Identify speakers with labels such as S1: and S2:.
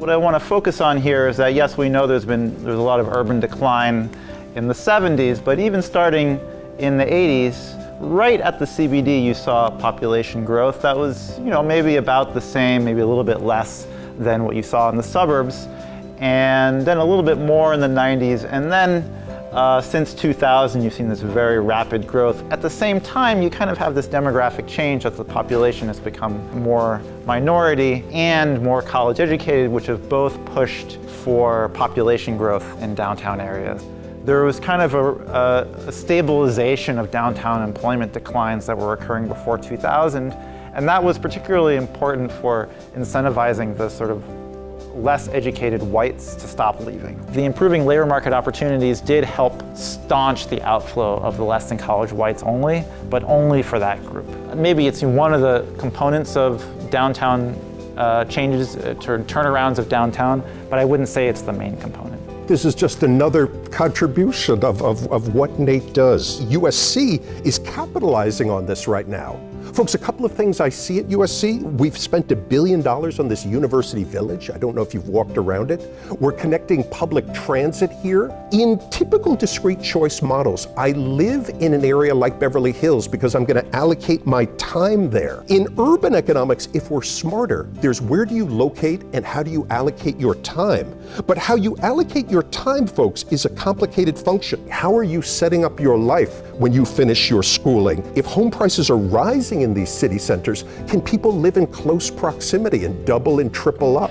S1: What I want to focus on here is that, yes, we know there's a lot of urban decline in the 70s, but even starting in the 80s, right at the CBD, you saw population growth that was, maybe about the same, maybe a little bit less than what you saw in the suburbs, and then a little bit more in the 90s, and then since 2000, you've seen this very rapid growth. At the same time, you kind of have this demographic change as the population has become more minority and more college educated, which have both pushed for population growth in downtown areas. There was kind of a stabilization of downtown employment declines that were occurring before 2000, and that was particularly important for incentivizing the sort of less educated whites to stop leaving. The improving labor market opportunities did help staunch the outflow of the less than college whites only, but only for that group. Maybe it's one of the components of downtown changes, turnarounds of downtown, but I wouldn't say it's the main component.
S2: This is just another contribution of what Nate does. USC is capitalizing on this right now. Folks, a couple of things I see at USC. We've spent $1 billion on this university village. I don't know if you've walked around it. We're connecting public transit here. In typical discrete choice models, I live in an area like Beverly Hills because I'm going to allocate my time there. In urban economics, if we're smarter, there's where do you locate and how do you allocate your time. But how you allocate your time, folks, is a complicated function. How are you setting up your life when you finish your schooling? If home prices are rising in these city centers, can people live in close proximity and double and triple up?